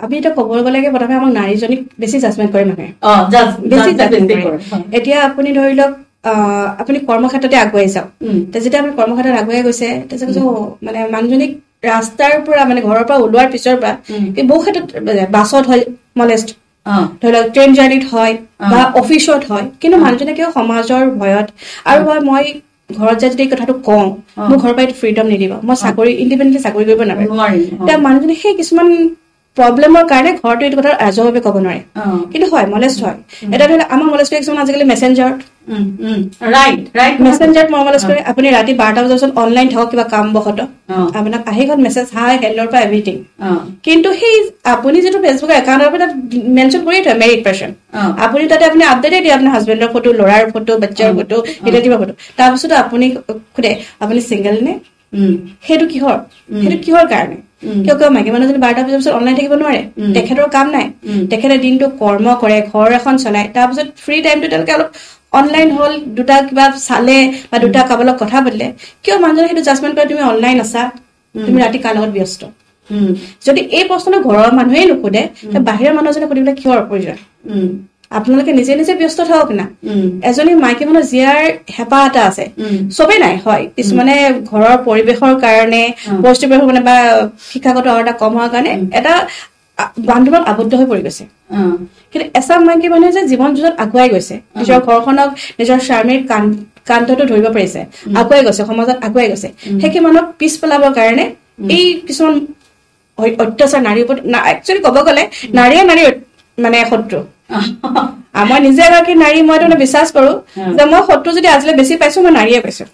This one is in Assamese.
আমি এটা ক'ব লাগে প্ৰথমে আমাক নাৰীজনীক বেছি জাজমেণ্ট কৰে মানুহে বেছি জাজমেণ্ট কৰে এতিয়া আপুনি ধৰি লওক আপুনি কৰ্মক্ষেত্ৰতে আগুৱাই যাওক যেতিয়া আপুনি কৰ্মক্ষেত্ৰত আগুৱাই গৈছে তাৰপিছত মানে মানুহজনীক ৰাস্তাৰ পৰা মানে ঘৰৰ পৰা ওলোৱাৰ পিছৰ পৰা বহু ক্ষেত্ৰত বাছত হয় মলেষ্ট ধৰি লওক ট্ৰেইন জাৰ্ণিত হয় বা অফিচত হয় কিন্তু মানুহজনে কিয় সমাজৰ ভয়ত আৰু মই ঘৰত যাই যদি এই কথাটো কওঁ মোৰ ঘৰৰ পৰা এইটো ফ্ৰীডম নিদিব মই চাকৰি ইণ্ডিপেণ্ডেণ্টলি চাকৰি কৰিব নোৱাৰিম এতিয়া মানুহজনে সেই কিছুমান প্ৰব্লেমৰ কাৰণে ঘৰটো এইটো কথা ৰাজহুৱাভাৱে ক'ব নোৱাৰে কিন্তু হয় মলেষ্ট হয় এটা ধৰি লওক আমাৰ মলেষ্ট কিছুমান আজিকালি মেছেঞ্জাৰত মেছেঞ্জাৰত মলেষ্ট কৰে আপুনি ৰাতি 12টা বজাৰ পিছত অনলাইন থাকক কিবা কাম বহত আপোনাক আহি ঘৰত মেছেজ হাই হেল্লৰ পৰা এভৰিথিং কিন্তু সেই আপুনি যিটো ফেচবুকৰ একাউণ্টৰ পৰা তাত মেনশ্যন কৰিয়ে থয় মেৰিড পাৰ্চন আপুনি তাতে আপুনি আপডেটে দিয়ে আপোনাৰ হাজবেণ্ডৰ ফটো ল'ৰাৰ ফটো বাচ্চাৰ ফটো ৰিলেটিভৰ ফটো তাৰপিছত আপুনি সোধে আপুনি ছিংগল নে সেইটো কিহৰ কাৰণে কিয় মাইকী মানুহজনী 12টা বজাৰ পিছত অনলাইন থাকিব নোৱাৰে তেখেতৰ কাম নাই তেখেতে দিনটো কৰ্ম কৰে ঘৰ এখন চলায় তাৰপিছত ফ্ৰী টাইমটো তেওঁলোকে অলপ অনলাইন হ'ল দুটা কিবা চালে বা দুটা কাৰোবাৰ লগত কথা পাতিলে কিয় মানুহজনে সেইটো জাজমেণ্ট কৰে তুমি অনলাইন আছা তুমি ৰাতি কাৰ লগত ব্যস্ত যদি এই প্ৰশ্নটো ঘৰৰ মানুহেই নুসুধে বাহিৰৰ মানুহজনে সুধিবলৈ কিহৰ প্ৰয়োজন আপোনালোকে নিজে নিজে ব্যস্ত থাকক না এজনী মাইকী মানুহ জীয়াৰ হেঁপাহ এটা আছে চবেই নাই হয় কিছুমানে ঘৰৰ পৰিৱেশৰ কাৰণে পৰিস্থিতিৰ মানে বা শিক্ষাগত অৰ্হতা কম হোৱাৰ কাৰণে এটা বান্ধোনত আবদ্ধ হৈ পৰি গৈছে কিন্তু এচাম মাইকী মানুহে যে জীৱন যুঁজত আগুৱাই গৈছে নিজৰ ঘৰখনক নিজৰ স্বামীৰ কান্ধটো ধৰিব পাৰিছে আগুৱাই গৈছে সমাজত আগুৱাই গৈছে সেইখিনি মানুহক পিছ পেলাবৰ কাৰণে এই কিছুমান অত্যাচাৰ নাৰীৰ ওপৰত একচুৱেলি ক'ব গ'লে নাৰীয়ে নাৰীৰ মানে শত্ৰু মই নিজে এগৰাকী নাৰী মই তাৰমানে বিশ্বাস কৰো যে মই শত্ৰু যদি আজিলৈ বেছি পাইছো মই নাৰীয়ে পাইছো